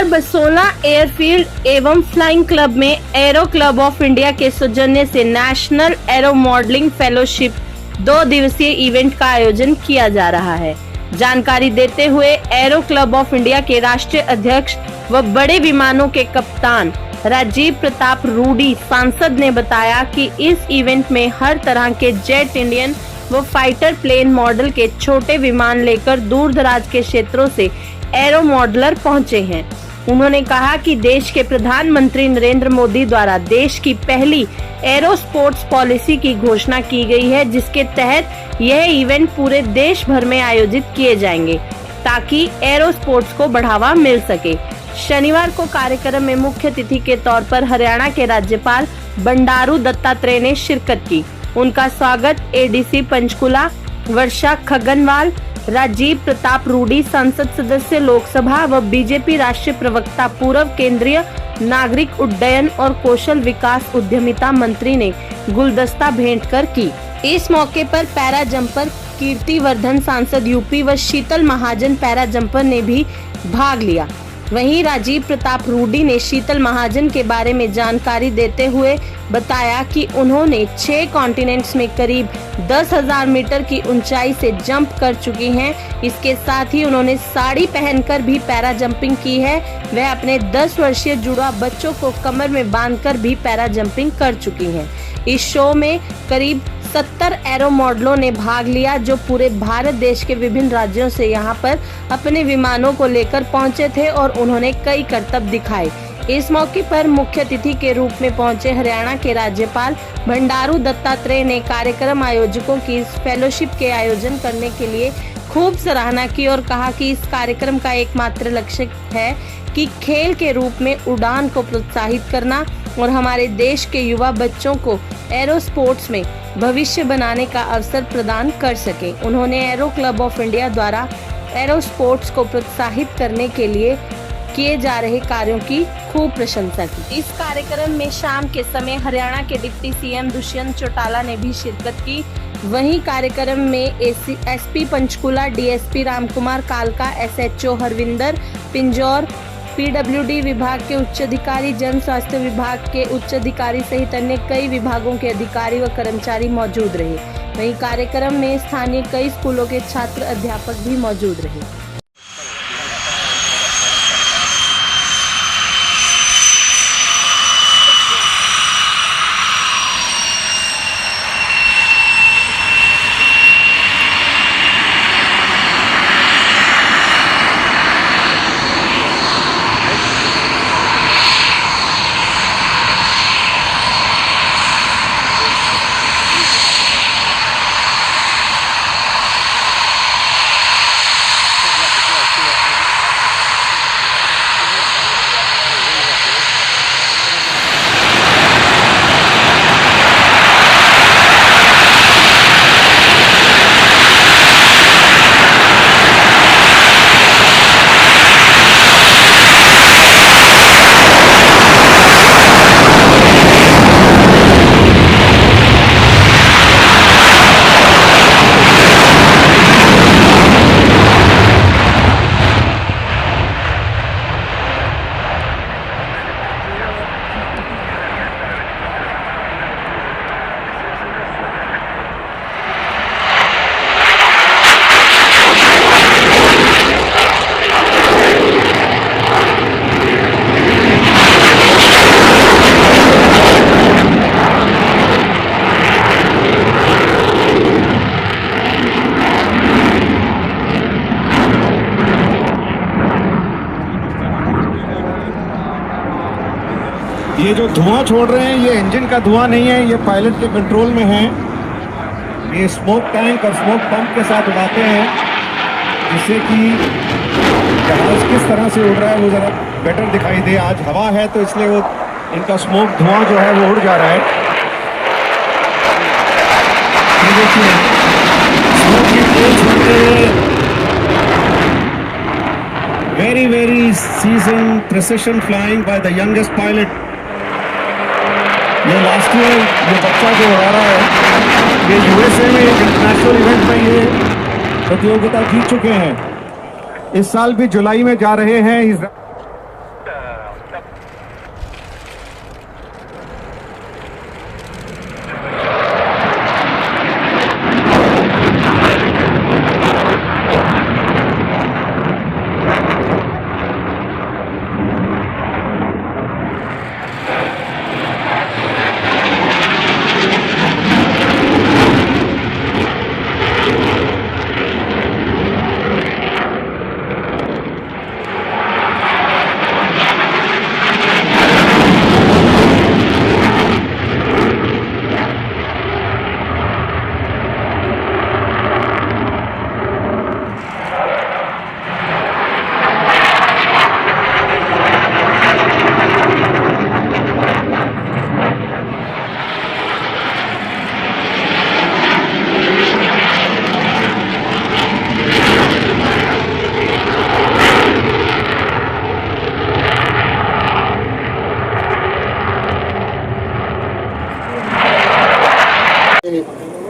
बसोला airfield एवं flying club में arrow club of India के सौजन्य से नेशनल एरो मॉडलिंग फेलोशिप 2 दिवसीय इवेंट का आयोजन किया जा रहा है। जानकारी देते हुए एरो क्लब ऑफ इंडिया के राष्ट्रीय अध्यक्ष व बड़े विमानों के कप्तान राजीव प्रताप रूडी सांसद ने बताया कि इस इवेंट में हर तरह के जेट इंडियन व फाइटर प्लेन मॉडल के छोटे विमान लेकर दूर दराज के क्षेत्रों से एरो मॉडलर पहुंचे हैं। उन्होंने कहा कि देश के प्रधानमंत्री नरेंद्र मोदी द्वारा देश की पहली एरो स्पोर्ट्स पॉलिसी की घोषणा की गई है, जिसके तहत यह इवेंट पूरे देश भर में आयोजित किए जाएंगे ताकि एरो स्पोर्ट्स को बढ़ावा मिल सके। शनिवार को कार्यक्रम में मुख्य अतिथि के तौर पर हरियाणा के राज्यपाल बंडारू दत्तात्रेय ने शिरकत की। उनका स्वागत एडीसी पंचकुला वर्षा खगनवाल, राजीव प्रताप रूडी संसद सदस्य लोकसभा व बीजेपी राष्ट्रीय प्रवक्ता पूर्व केंद्रीय नागरिक उड्डयन और कौशल विकास उद्यमिता मंत्री ने गुलदस्ता भेंट कर की। इस मौके पर पैरा जंपर कीर्ति वर्धन सांसद यूपी व शीतल महाजन पैरा जंपर ने भी भाग लिया। वहीं राजीव प्रताप रूडी ने शीतल महाजन के बारे में जानकारी देते हुए बताया कि उन्होंने 6 कॉन्टिनेंट्स में करीब 10,000 मीटर की ऊंचाई से जंप कर चुकी हैं। इसके साथ ही उन्होंने साड़ी पहनकर भी पैरा जंपिंग की है। वह अपने 10 वर्षीय जुड़वा बच्चों को कमर में बांधकर भी पैरा जंपिंग कर चुकी हैं। इस शो में करीब 70 एरो मॉडलों ने भाग लिया, जो पूरे भारत देश के विभिन्न राज्यों से यहां पर अपने विमानों को लेकर पहुंचे थे और उन्होंने कई करतब दिखाए। इस मौके पर मुख्य अतिथि के रूप में पहुंचे हरियाणा के राज्यपाल बंडारू दत्तात्रेय ने कार्यक्रम आयोजकों की इस फेलोशिप के आयोजन करने के लिए खूब सराहना की और कहा कि इस कार्यक्रम का एकमात्र लक्ष्य है कि खेल के रूप में उड़ान को प्रोत्साहित करना और हमारे देश के युवा बच्चों को एरो स्पोर्ट्स में भविष्य बनाने का अवसर प्रदान कर सके। उन्होंने एरो क्लब ऑफ इंडिया द्वारा एरो स्पोर्ट्स को प्रोत्साहित करने के लिए किए जा रहे कार्यों की खूब प्रशंसा की। इस कार्यक्रम में शाम के समय हरियाणा के डिप्टी सीएम दुष्यंत चौटाला ने भी शिरकत की। वहीं कार्यक्रम में एसपी पंचकुला, डीएसपी रामकुमार कालका, एसएचओ हरविंदर पिंजौर, पीडब्ल्यूडी विभाग के उच्च अधिकारी, जन स्वास्थ्य विभाग के उच्च अधिकारी सहित अन्य कई विभागों के अधिकारी व कर्मचारी मौजूद रहे। वहीं कार्यक्रम में स्थानीय कई स्कूलों के छात्र अध्यापक भी मौजूद रहे। ये जो धुआं छोड़ रहे हैं, ये इंजन का धुआं नहीं है, ये पायलट के कंट्रोल में है। ये स्मोक टैंक और स्मोक पंप के साथ उड़ाते हैं, जिससे कि जहाज किस तरह से उड़ रहा है वो ज़रा बेटर दिखाई दे। आज हवा है तो इसलिए वो इनका स्मोक धुआं जो है वो उड़ जा रहा है। ये देखिए स्मोक की तेज छोड़ते हुए very seasoned precision flying by the youngest pilot। ये लास्ट ईयर ये बच्चा जो उड़ा रहा है, ये यूएसए में एक इंटरनेशनल इवेंट में ये प्रतियोगिता जीत चुके हैं। इस साल भी जुलाई में जा रहे हैं।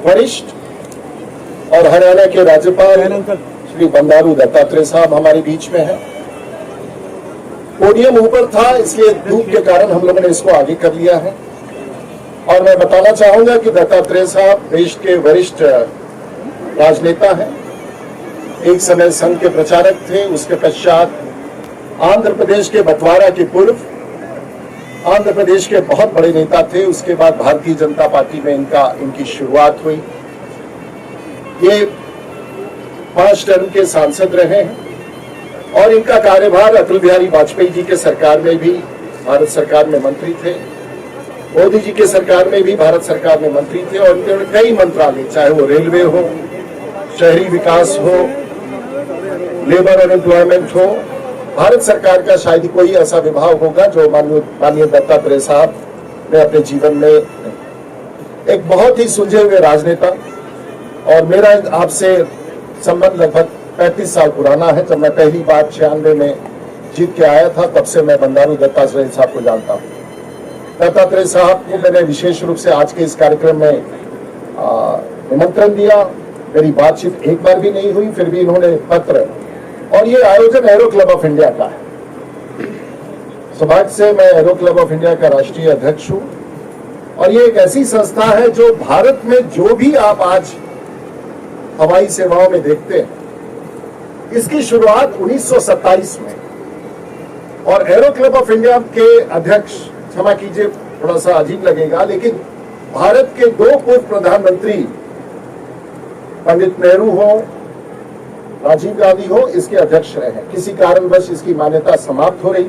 वरिष्ठ और हरियाणा के राज्यपाल श्री बंडारू दत्तात्रेय साहब हमारे बीच में है। पोडियम ऊपर था, इसलिए धूप के कारण हम लोगों ने इसको आगे कर लिया है। और मैं बताना चाहूंगा कि दत्तात्रेय साहब देश के वरिष्ठ राजनेता हैं। एक समय संघ के प्रचारक थे, उसके पश्चात आंध्र प्रदेश के बंटवारा के पूर्व आंध्र प्रदेश के बहुत बड़े नेता थे। उसके बाद भारतीय जनता पार्टी में इनकी शुरुआत हुई। ये 5 टर्म के सांसद रहे हैं और इनका कार्यभार अटल बिहारी वाजपेयी जी के सरकार में भी भारत सरकार में मंत्री थे, मोदी जी के सरकार में भी भारत सरकार में मंत्री थे और इनके कई मंत्रालय, चाहे वो रेलवे हो, शहरी विकास हो, लेबर और एम्प्लॉयमेंट हो, भारत सरकार का शायद ही कोई ऐसा विभाग होगा जो माननीय दत्तात्रेय साहब ने अपने जीवन में एक बहुत ही सुलझे हुए राजनेता। और मेरा आपसे संबंध लगभग 35 साल पुराना है। जब मैं पहली बार 96 में जीत के आया था, तब से मैं बंडारू दत्तात्रेय साहब को जानता हूँ। दत्तात्रेय साहब को मैंने विशेष रूप से आज के इस कार्यक्रम में निमंत्रण दिया। मेरी बातचीत एक बार भी नहीं हुई, फिर भी इन्होंने पत्र, और ये आयोजन एरो क्लब ऑफ इंडिया का है। सौभाग्य से मैं एरो क्लब ऑफ इंडिया का राष्ट्रीय अध्यक्ष हूँ और ये एक ऐसी संस्था है जो भारत में जो भी आप आज हवाई सेवाओं में देखते हैं, इसकी शुरुआत 1927 में, और एरो क्लब ऑफ इंडिया के अध्यक्ष, क्षमा कीजिए थोड़ा सा अजीब लगेगा, लेकिन भारत के 2 पूर्व प्रधानमंत्री पंडित नेहरू हो, राजीव गांधी हो, इसके अध्यक्ष रहे हैं। किसी कारणवश इसकी मान्यता समाप्त हो रही।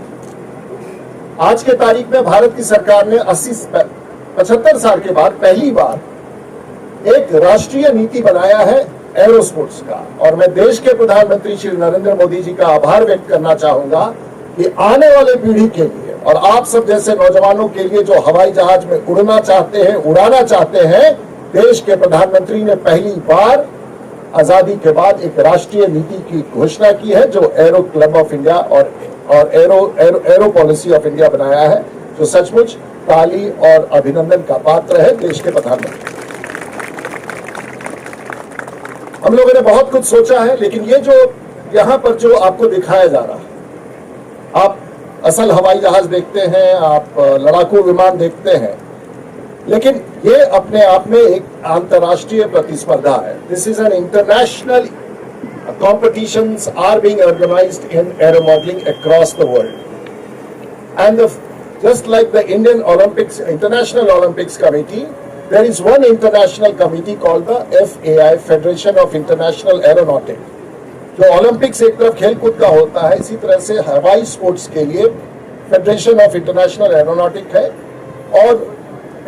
आज के तारीख में भारत की सरकार ने 75 साल के बाद पहली बार एक राष्ट्रीय नीति बनाया है एरो स्पोर्ट्स का। और मैं देश के प्रधानमंत्री श्री नरेंद्र मोदी जी का आभार व्यक्त करना चाहूंगा कि आने वाले पीढ़ी के लिए और आप सब जैसे नौजवानों के लिए जो हवाई जहाज में उड़ना चाहते हैं, उड़ाना चाहते हैं, देश के प्रधानमंत्री ने पहली बार आजादी के बाद एक राष्ट्रीय नीति की घोषणा की है जो एरो क्लब ऑफ इंडिया और एरो पॉलिसी ऑफ इंडिया बनाया है, जो सचमुच ताली और अभिनंदन का पात्र है देश के प्रधानमंत्री। हम लोगों ने बहुत कुछ सोचा है, लेकिन ये जो यहां पर जो आपको दिखाया जा रहा है, आप असल हवाई जहाज देखते हैं, आप लड़ाकू विमान देखते हैं, लेकिन ये अपने आप में एक अंतर्राष्ट्रीय प्रतिस्पर्धा है। This is an international competitions are being organised in aero modelling across the world and just like the Indian Olympics international Olympics committee, there is one international committee called the FAI, Federation of International Aeronautics, जो Olympics एक तरफ खेलकूद का होता है, इसी तरह से हवाई स्पोर्ट्स के लिए फेडरेशन ऑफ इंटरनेशनल एरोनॉटिक है। और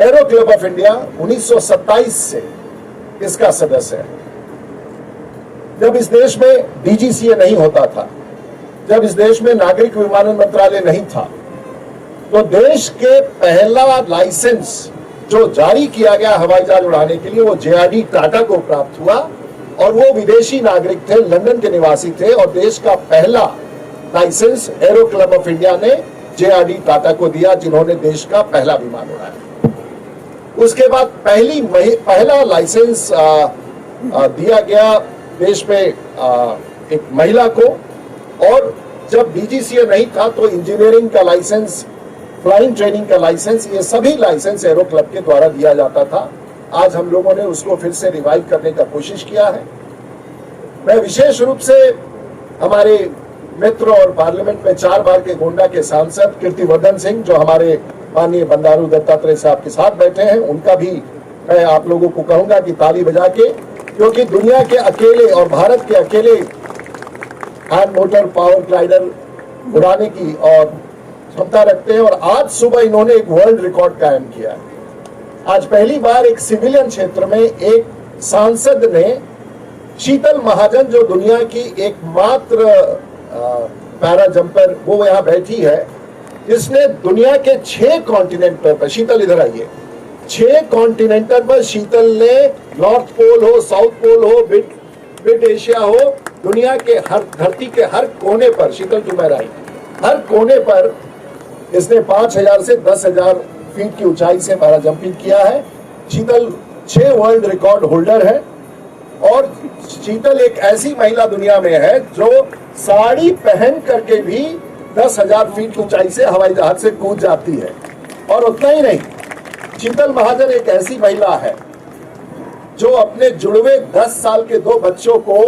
एरो क्लब ऑफ इंडिया 1927 से इसका सदस्य है। जब इस देश में DGCA नहीं होता था, जब इस देश में नागरिक विमानन मंत्रालय नहीं था, तो देश के पहला लाइसेंस जो जारी किया गया हवाई जहाज उड़ाने के लिए वो JRD टाटा को प्राप्त हुआ और वो विदेशी नागरिक थे, लंदन के निवासी थे, और देश का पहला licence aero club of India ने JRD टाटा को दिया, जिन्होंने देश का पहला विमान उड़ाया। उसके बाद पहला लाइसेंस दिया गया देश में एक महिला को, और जब DGCA नहीं था तो इंजीनियरिंग का लाइसेंस, फ्लाइंग ट्रेनिंग का लाइसेंस, ये सभी लाइसेंस एरो क्लब के द्वारा दिया जाता था। आज हम लोगों ने उसको फिर से रिवाइव करने का कोशिश किया है। मैं विशेष रूप से हमारे मित्र और पार्लियामेंट में 4 बार के गोंडा के सांसद कीर्तिवर्धन सिंह, जो हमारे माननीय बंडारू दत्तात्रेय साहब के साथ बैठे हैं, उनका भी मैं आप लोगों को कहूंगा कि ताली बजा के, क्योंकि दुनिया के अकेले और भारत के अकेले हैंड मोटर पावर ग्लाइडर उड़ाने की और क्षमता रखते हैं। और आज सुबह इन्होंने एक वर्ल्ड रिकॉर्ड कायम किया है। आज पहली बार एक सिविलियन क्षेत्र में एक सांसद ने, शीतल महाजन, जो दुनिया की एकमात्र पैरा जंपर, वो यहाँ बैठी है, जिसने दुनिया के 6 कॉन्टिनेंट पर, शीतल इधर आइए, 6 कॉन्टिनेंट पर शीतल ने, नॉर्थ पोल हो, साउथ पोल हो, मिड एशिया हो, दुनिया के हर, धरती के हर कोने पर, शीतल तुम्हारा आई, हर कोने पर इसने 5000 से 10,000 फीट की ऊंचाई से पैरा जंपिंग किया है। शीतल 6 वर्ल्ड रिकॉर्ड होल्डर है। और शीतल एक ऐसी महिला दुनिया में है जो साड़ी पहन करके भी 10,000 फीट ऊंचाई से हवाई जहाज से कूद जाती है। और उतना ही नहीं, शीतल महाजन एक ऐसी महिला है जो अपने जुड़वे 10 साल के 2 बच्चों को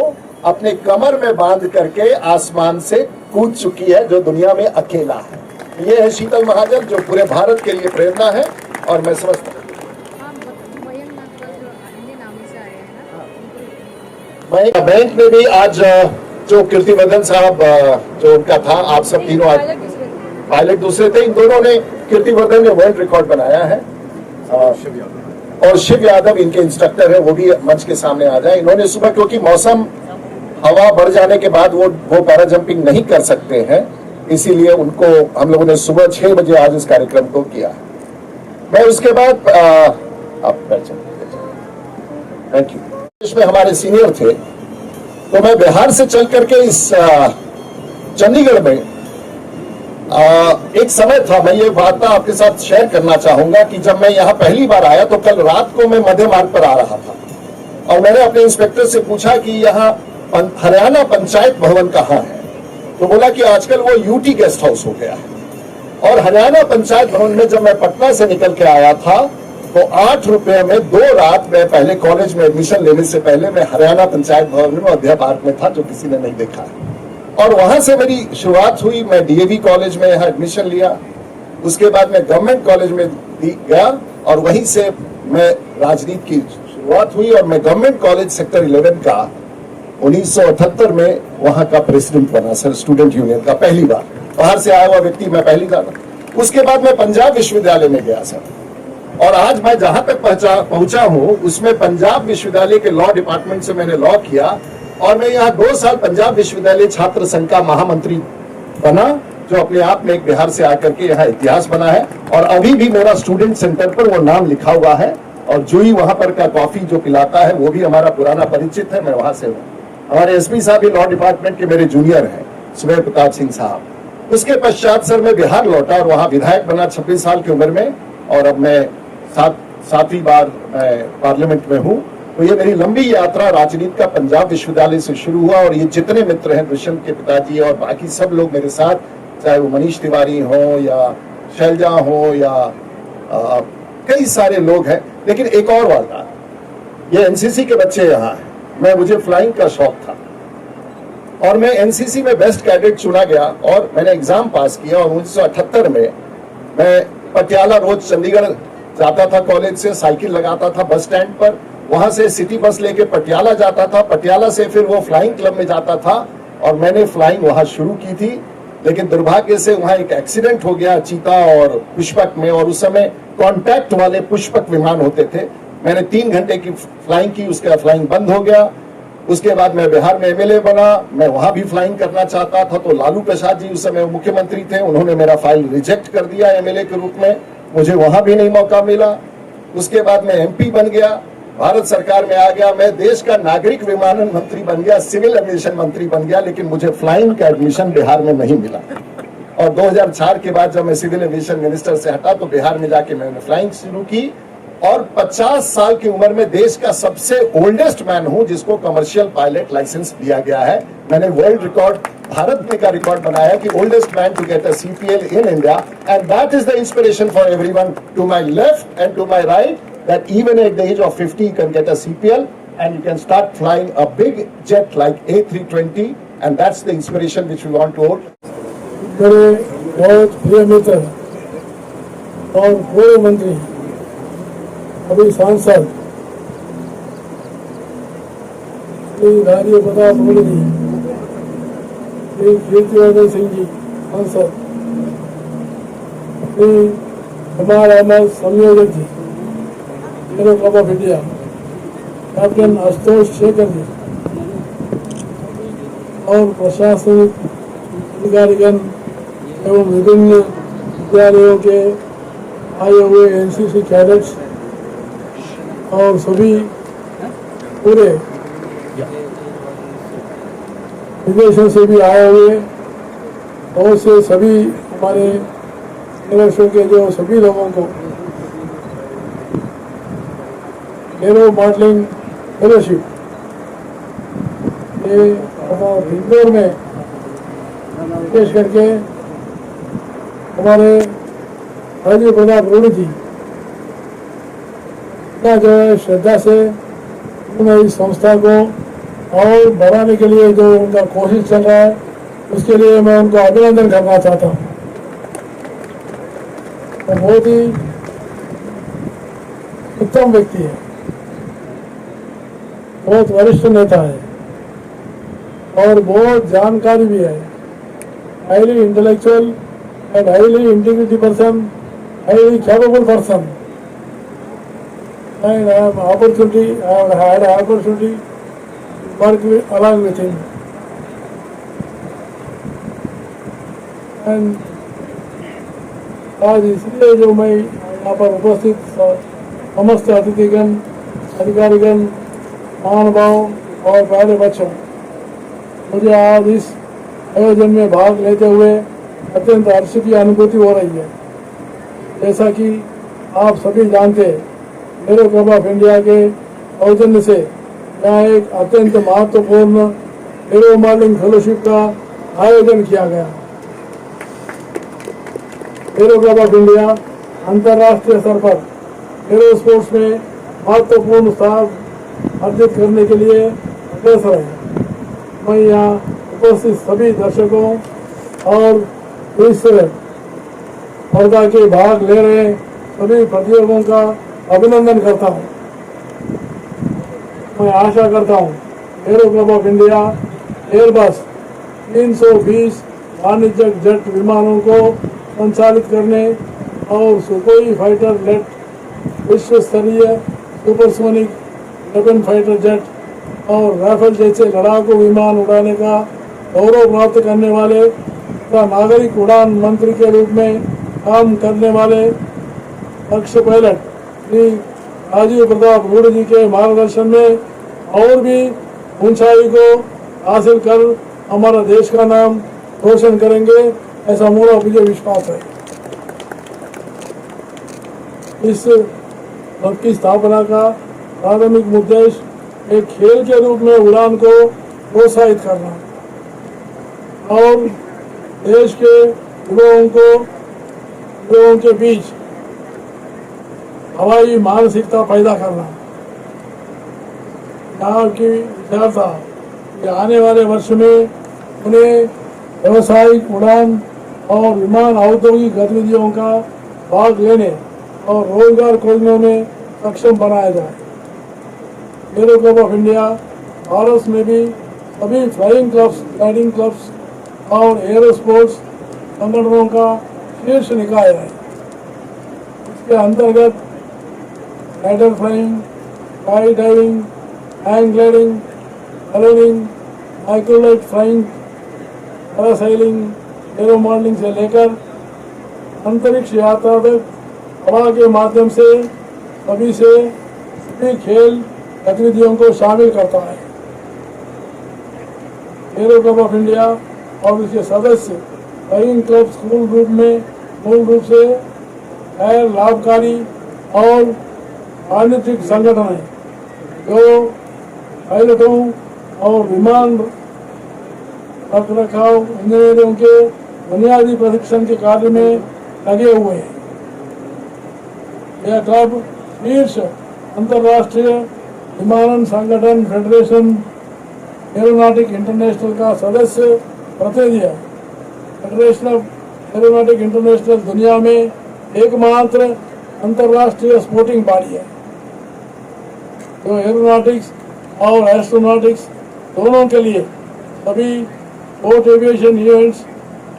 अपने कमर में बांध करके आसमान से कूद चुकी है, जो दुनिया में अकेला है। ये है शीतल महाजन, जो पूरे भारत के लिए प्रेरणा है। और मैं समझता हूँ बैंक में भी आज जो कीर्तिवर्धन साहब जो उनका था, आप सब तीनों आज पायलट दूसरे थे, इन दोनों ने, कीर्तिवर्धन ने वर्ल्ड रिकॉर्ड बनाया है और शिव यादव इनके इंस्ट्रक्टर है, वो भी मंच के सामने आ जाए। इन्होंने सुबह, क्योंकि मौसम हवा बढ़ जाने के बाद वो पैरा जंपिंग नहीं कर सकते हैं, इसीलिए उनको हम लोगों ने सुबह 6 बजे आज इस कार्यक्रम को किया। मैं उसके बाद थैंक यू, इसमें हमारे सीनियर थे, तो मैं बिहार से चल करके इस चंडीगढ़ में एक समय था, मैं ये बात आपके साथ शेयर करना चाहूंगा कि जब मैं यहाँ पहली बार आया तो कल रात को मैं मध्य मार्ग पर आ रहा था और मैंने अपने इंस्पेक्टर से पूछा कि यहाँ हरियाणा पंचायत भवन कहाँ है, तो बोला कि आजकल वो यूटी गेस्ट हाउस हो गया है। और हरियाणा पंचायत भवन में जब मैं पटना से निकल के आया था तो 8 रुपए में 2 रात में, पहले कॉलेज में एडमिशन लेने से पहले मैं हरियाणा पंचायत भवन में मध्य मार्ग में था, जो किसी ने नहीं देखा है। और वहां से मेरी शुरुआत हुई, मैं डीएवी कॉलेज में यहाँ एडमिशन लिया, उसके बाद मैं गवर्नमेंट कॉलेज में गया और वहीं से मैं राजनीति की शुरुआत हुई। और मैं गवर्नमेंट कॉलेज सेक्टर 11 का 1978 में वहां का प्रेसिडेंट बना, सर, स्टूडेंट यूनियन का, पहली बार बाहर से आया हुआ व्यक्ति मैं पहली बार। उसके बाद मैं पंजाब विश्वविद्यालय में गया सर, और आज मैं जहां तक पहुंचा हूं उसमें पंजाब विश्वविद्यालय के लॉ डिपार्टमेंट से मैंने लॉ किया और मैं यहाँ 2 साल पंजाब विश्वविद्यालय छात्र संघ का महामंत्री बना, जो अपने आप में एक बिहार से आकर के यहाँ इतिहास बना है। और अभी भी मेरा स्टूडेंट सेंटर पर वो नाम लिखा हुआ है और जूही वहां पर का कॉफी जो पिलाता है वो भी हमारा पुराना परिचित है, मैं वहां से हूँ। हमारे एसपी साहब भी लॉ डिपार्टमेंट के मेरे जूनियर हैं, सुमेर प्रताप सिंह साहब। उसके पश्चात सर मैं बिहार लौटा और वहां विधायक बना 26 साल की उम्र में, और अब मैं सातवीं बार पार्लियामेंट में हूँ। तो ये मेरी लंबी यात्रा राजनीति का पंजाब विश्वविद्यालय से शुरू हुआ और ये जितने मित्र हैं, दुष्यंत के पिताजी और बाकी सब लोग मेरे साथ, चाहे वो मनीष तिवारी हो या शैलजा हो या कई सारे लोग हैं। लेकिन एक और बात, ये एनसीसी के बच्चे यहाँ हैं, मुझे फ्लाइंग का शौक था और मैं एनसीसी में बेस्ट कैडेट चुना गया और मैंने एग्जाम पास किया। और 1978 में मैं पटियाला रोज चंडीगढ़ जाता था, कॉलेज से साइकिल लगाता था बस स्टैंड पर, वहां से सिटी बस लेके पटियाला जाता था, पटियाला से फिर वो फ्लाइंग क्लब में जाता था और मैंने फ्लाइंग वहां शुरू की थी। लेकिन दुर्भाग्य से वहां एक एक्सीडेंट हो गया चीता और पुष्पक में, और उस समय कॉन्टैक्ट वाले पुष्पक विमान होते थे। मैंने 3 घंटे की फ्लाइंग की, उसके बाद फ्लाइंग बंद हो गया। उसके बाद मैं बिहार में एमएलए बना, मैं वहां भी फ्लाइंग करना चाहता था, तो लालू प्रसाद जी उस समय मुख्यमंत्री थे, उन्होंने मेरा फाइल रिजेक्ट कर दिया एमएलए के रूप में, मुझे वहां भी नहीं मौका मिला। उसके बाद मैं एमपी बन गया, भारत सरकार में आ गया, मैं देश का नागरिक विमानन मंत्री बन गया, सिविल एविएशन मंत्री बन गया, लेकिन मुझे फ्लाइंग का एडमिशन बिहार में नहीं मिला। और 2004 के बाद जब मैं सिविल एविएशन मिनिस्टर से हटा तो बिहार में जाके मैंने फ्लाइंग शुरू की और 50 साल की उम्र में देश का सबसे ओल्डेस्ट मैन हूं जिसको कमर्शियल पायलट लाइसेंस दिया गया है। मैंने वर्ल्ड रिकॉर्ड, भारत में का रिकॉर्ड बनाया कि oldest man to get a CPL in India, and that is the inspiration for everyone to my left and to my right, that even at the age of 50 you can get a CPL and you can start flying a big jet like A320, and that's the inspiration which we want to hold. मेरे बहुत प्रिय मित्र और पूर्व मंत्री, अभी सांसद श्री राजीव प्रताप रूडी जी, श्री कीर्तिवर्धन सिंह जी सांसद, श्री कुमार अहमद संयोजक ji, aero club of India, captain Ashutosh Shekhar ji और प्रशासनिक अधिकारीगण एवं विभिन्न विद्यालयों के आए हुए एनसीसी कैडेट्स और सभी पूरे विदेशों से भी आए हुए बहुत से सभी हमारे संगठनों के जो सभी लोगों को एरो मॉडलिंग फेलोशिप ये इंदौर में पेश करके हमारे राजीव प्रताप रूढ़ी जी का जो है श्रद्धा से उन्होंने इस संस्था को और बढ़ाने के लिए जो उनका कोशिश चल रहा है उसके लिए मैं उनको अभिनंदन करना चाहता हूँ। तो बहुत ही उत्तम व्यक्ति है, बहुत वरिष्ठ नेता है और बहुत जानकारी भी है, highly intellectual and highly integrity person, highly capable person. And I have had opportunity to work along with him. And आज इसलिए जो मैं यहाँ पर उपस्थित समस्त अतिथिगण, अधिकारीगण, महानुभाव और प्यारे बच्चों, मुझे आज इस आयोजन में भाग लेते हुए अत्यंत हर्ष की अनुभूति हो रही है। जैसा कि आप सभी जानते हैं, एरो क्लब ऑफ इंडिया के सौजन्य से यहाँ एक अत्यंत महत्वपूर्ण एरो मॉडलिंग फेलोशिप का आयोजन किया गया। एरो क्लब ऑफ इंडिया अंतर्राष्ट्रीय स्तर पर एरो स्पोर्ट्स में महत्वपूर्ण स्थान अर्जित करने के लिए अग्रसर है। मैं यहाँ उपस्थित सभी दर्शकों और इस स्पर्धा के भाग ले रहे सभी प्रतियोगियों का अभिनंदन करता हूँ। मैं आशा करता हूँ arrow club of India Airbus 320 वाणिज्यिक जेट विमानों को संचालित करने और सुखोई फाइटर जेट विश्व स्तरीय सुपरसोनिक वेपन फाइटर जेट और राफेल जैसे लड़ाकू विमान उड़ाने का गौरव प्राप्त करने वाले तथा नागरिक उड़ान मंत्री के रूप में काम करने वाले लक्ष्य पायलट श्री राजीव प्रताप रूढ़ी जी के मार्गदर्शन में और भी ऊंचाई को हासिल कर हमारा देश का नाम रोशन करेंगे, ऐसा मेरा मुझे विश्वास है। इस क्लब की स्थापना का प्राथमिक उद्देश्य एक खेल के रूप में उड़ान को प्रोत्साहित करना और देश के युवाओं के बीच हवाई मानसिकता पैदा करना। यहाँ की विचार था कि आने वाले वर्ष में उन्हें व्यावसायिक उड़ान और विमान औद्योगिक गतिविधियों का भाग लेने और रोजगार खोजने में सक्षम बनाया जाए। Aero club of India Bharat में भी सभी फ्लाइंग क्लब्स, ग्लाइडिंग क्लब्स और एरो स्पोर्ट्स संगठनों का शीर्ष निकाय है। इसके अंतर्गत pedal flying, sky diving, hang gliding, ballooning, microlight flying, parasailing, aero modelling से लेकर अंतरिक्ष यात्रा तक हवा के माध्यम से सभी खेल गतिविधियों को शामिल करता है। एरो क्लब ऑफ इंडिया और इसके सदस्य फ्लाइंग क्लब मूल रूप से गैर लाभकारी और वाणिज्यिक संगठन है जो पायलटों और विमान रखरखाव इंजीनियरों के बुनियादी प्रशिक्षण के कार्य में लगे हुए हैं। यह क्लब शीर्ष अंतर्राष्ट्रीय विमानन संगठन फेडरेशन एरोनॉटिक इंटरनेशनल का सदस्य प्रतिनिधि है। फेडरेशन ऑफ एरोनॉटिक इंटरनेशनल दुनिया में एकमात्र अंतर्राष्ट्रीय स्पोर्टिंग बॉडी है जो एरोनॉटिक्स और एस्ट्रोनॉटिक्स दोनों के लिए सभी स्पोर्ट एविएशन इवेंट्स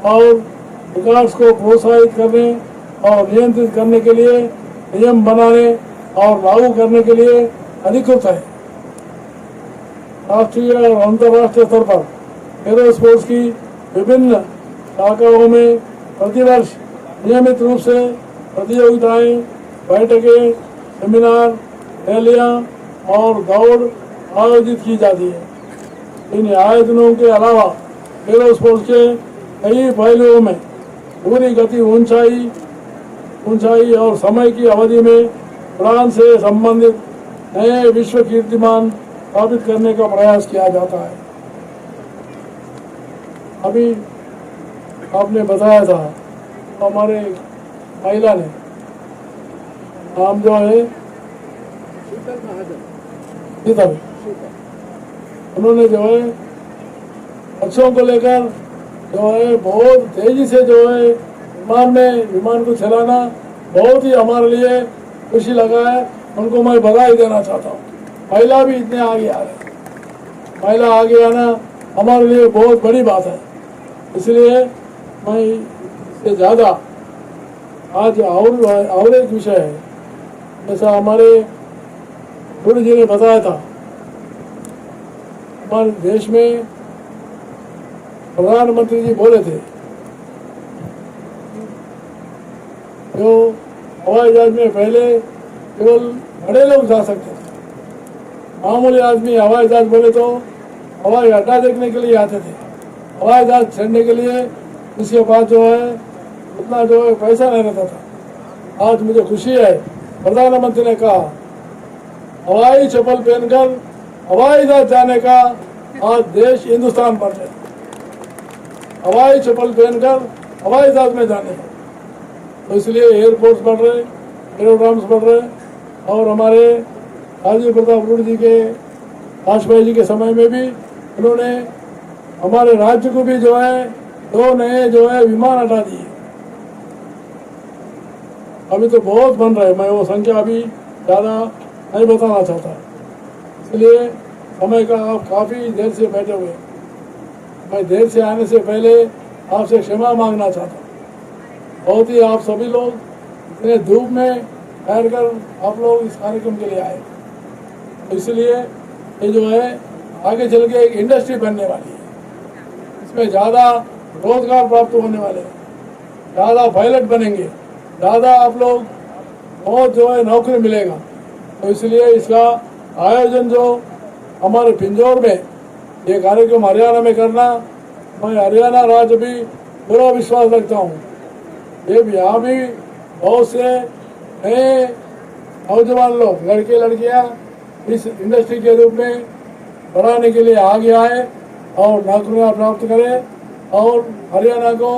और विकास को प्रोत्साहित करने और नियंत्रित करने के लिए नियम बनाने और लागू करने के लिए अधिकृत है। राष्ट्रीय और अंतर्राष्ट्रीय स्तर पर एरो स्पोर्ट्स की विभिन्न शाखाओं में प्रतिवर्ष नियमित रूप से प्रतियोगिताएं, बैठकें, सेमिनार, रैलियां और दौड़ आयोजित की जाती है। इन आयोजनों के अलावा एरो स्पोर्ट्स के कई पहलुओं में पूरी गति, ऊंचाई और समय की अवधि में उड़ान से संबंधित नए विश्व कीर्तिमान स्थापित करने का प्रयास किया जाता है। अभी आपने बताया था हमारे महिला ने नाम जो है शीतल, उन्होंने जो है बच्चों को लेकर जो है बहुत तेजी से जो है विमान को चलाना बहुत ही हमारे लिए खुशी लगा है। उनको मैं बधाई देना चाहता हूँ। महिला भी इतने आगे आ रहे, महिला आगे आना हमारे लिए बहुत बड़ी बात है। इसलिए मैं इससे ज़्यादा आज और एक विषय है, जैसा हमारे गुरु जी ने बताया था, हमारे देश में प्रधानमंत्री जी बोले थे जो हवाई जहाज में पहले केवल बड़े लोग जा सकते थे, मामूली आदमी हवाई जहाज बोले तो हवाई अड्डा देखने के लिए आते थे। हवाई जहाज चढ़ने के लिए इसके पास जो है उतना जो है पैसा नहीं रहता था। आज मुझे खुशी है, प्रधानमंत्री ने कहा हवाई चप्पल पहनकर हवाई जहाज जाने का आज देश हिंदुस्तान पर है। हवाई चप्पल पहनकर हवाई जहाज में जाने का, तो इसलिए एयरपोर्ट्स बढ़ रहे, एरोड्राम्स बढ़ रहे। और हमारे राजीव प्रताप रूढ़ जी के वाजपेयी जी के समय में भी उन्होंने हमारे राज्य को भी जो है 2 नए जो है विमान हटा दिए। अभी तो बहुत बन रहे, मैं वो संख्या अभी ज़्यादा नहीं बताना चाहता, इसलिए समय का आप काफ़ी देर से बैठे हुए। मैं देर से आने से पहले आपसे क्षमा मांगना चाहता हूँ। बहुत ही आप सभी लोग इतने धूप में ठहर कर आप लोग इस कार्यक्रम के लिए आए, तो इसलिए ये जो है आगे चल के एक इंडस्ट्री बनने वाली है। इसमें ज़्यादा रोजगार प्राप्त होने वाले हैं, ज़्यादा पायलट बनेंगे, ज़्यादा आप लोग बहुत जो है नौकरी मिलेगा। तो इसलिए इसका आयोजन जो हमारे पिंजौर में ये कार्यक्रम हरियाणा में करना, मैं हरियाणा राज्य भी पूरा विश्वास रखता हूँ। ये भी यहाँ भी बहुत से नए नौजवान लोग, लड़के लड़कियाँ इस इंडस्ट्री के रूप में बढ़ाने के लिए आगे आए और नौकरियाँ प्राप्त करें और हरियाणा को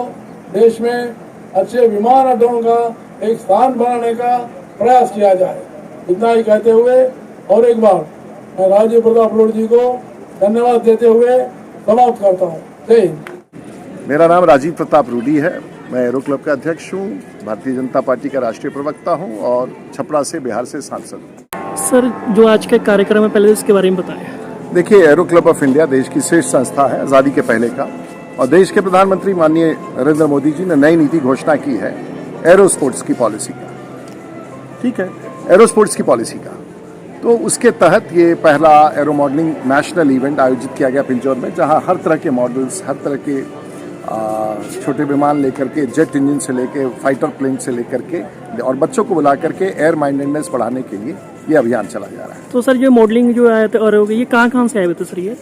देश में अच्छे विमान अड्डों का एक स्थान बनाने का प्रयास किया जाए। इतना ही कहते हुए और एक बार मैं राजीव प्रताप रूढ़ जी को धन्यवाद देते हुए समाप्त करता हूँ। जय हिंद। मेरा नाम राजीव प्रताप रूडी है, मैं एरो क्लब का अध्यक्ष हूँ, भारतीय जनता पार्टी का राष्ट्रीय प्रवक्ता हूँ और छपरा से, बिहार से सांसद हूँ। सर, जो आज का कार्यक्रम है पहले इसके बारे में बताएं। देखिए, एरो क्लब ऑफ इंडिया देश की श्रेष्ठ संस्था है आज़ादी के पहले का, और देश के प्रधानमंत्री माननीय नरेंद्र मोदी जी ने नई नीति घोषणा की है एरो स्पोर्ट्स की पॉलिसी का। ठीक है, एरो स्पोर्ट्स की पॉलिसी का, तो उसके तहत ये पहला एरो मॉडलिंग नेशनल इवेंट आयोजित किया गया पिंजौर में, जहां हर तरह के मॉडल्स, हर तरह के छोटे विमान लेकर के, जेट इंजन से लेकर फाइटर प्लेन से लेकर के, और बच्चों को बुला करके एयर माइंडेडनेस बढ़ाने के लिए ये अभियान चला जा रहा है। तो सर, ये मॉडलिंग जो आए थे और ये कहाँ से आए हुए थे सर? ये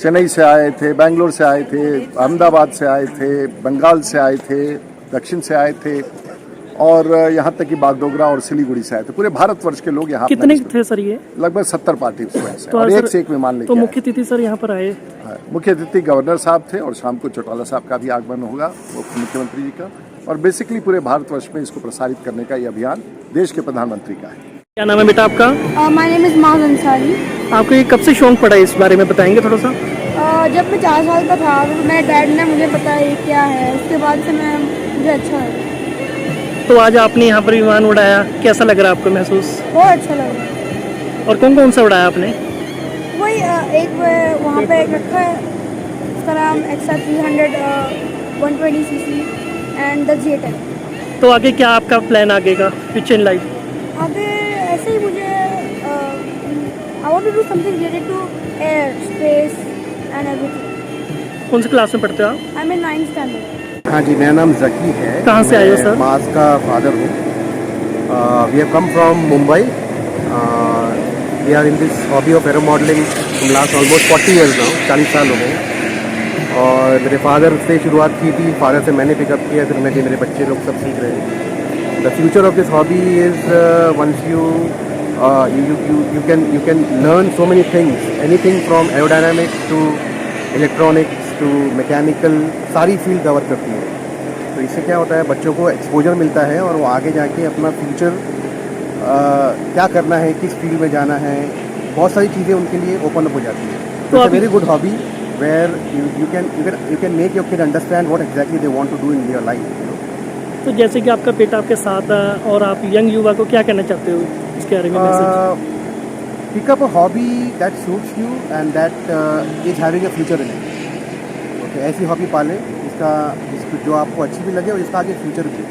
चेन्नई से आए थे, बेंगलोर से आए थे, अहमदाबाद से आए थे, बंगाल से आए थे, दक्षिण से आए थे, और यहाँ तक कि बागडोगरा और सिलीगुड़ी से आए थे। पूरे भारतवर्ष के लोग यहाँ कितने थे सर? ये लगभग 70 पार्टिसिपेंट्स हैं, तो और एक से एक विमान लेके तो मुख्य अतिथि सर यहाँ पर आए? मुख्य अतिथि गवर्नर साहब थे, और शाम को चौटाला साहब का भी आगमन होगा, मुख्यमंत्री जी का। और बेसिकली पूरे भारतवर्ष में इसको प्रसारित करने का ये अभियान देश के प्रधानमंत्री का है। क्या नाम है बेटा आपका? My name is Mauj Ansari. आपको ये कब से शौक पड़ा है, इस बारे में बताएंगे थोड़ा सा? जब मैं 4 साल का था तो मेरे डैड ने मुझे बताया ये क्या है, उसके बाद से मुझे अच्छा लगा। तो आज आपने यहाँ पर विमान उड़ाया, कैसा लग रहा है आपको महसूस? बहुत अच्छा लग रहा है। और कौन कौन सा उड़ाया आपने? वही एक वहाँ पे एक रखा है, उसका नाम AXA 300 120cc and the G10। तो आगे क्या आपका प्लान आगे का फ्यूचर इन लाइफ? आगे ऐसे ही मुझे I want to do something related to air, space and everything. कौन सी क्लास में पढ़ते हो आप? I am in 9th standard. हाँ जी, मेरा नाम जकी है। कहाँ से आए हो सर? मास का फादर हूँ। We have come from Mumbai. We are in this hobby of aero modelling from last almost 40 years now, 40 साल हो गए। और मेरे फादर से शुरुआत की थी, फादर से मैंने पिकअप किया, फिर मेरे बच्चे लोग सब सीख रहे हैं। The future of this hobby is once you you can learn so many things, anything from aerodynamics to electronics to mechanical, सारी फील्ड कवर करती है। तो इससे क्या होता है, बच्चों को एक्सपोजर मिलता है और वो आगे जाके अपना फ्यूचर क्या करना है, किस फील्ड में जाना है, बहुत सारी चीज़ें उनके लिए ओपन अप हो जाती है। तो it's a very good hobby where you can make your kid understand what exactly they want to do in their life. तो जैसे कि आपका बेटा आपके साथ है और आप यंग युवा को क्या कहना चाहते हो इसके बारे में message? Pick up a hobby that suits you and that is having a future in it. Okay, ऐसी हॉबी पालें इसका जो आपको अच्छी भी लगे और इसका आगे फ्यूचर भी।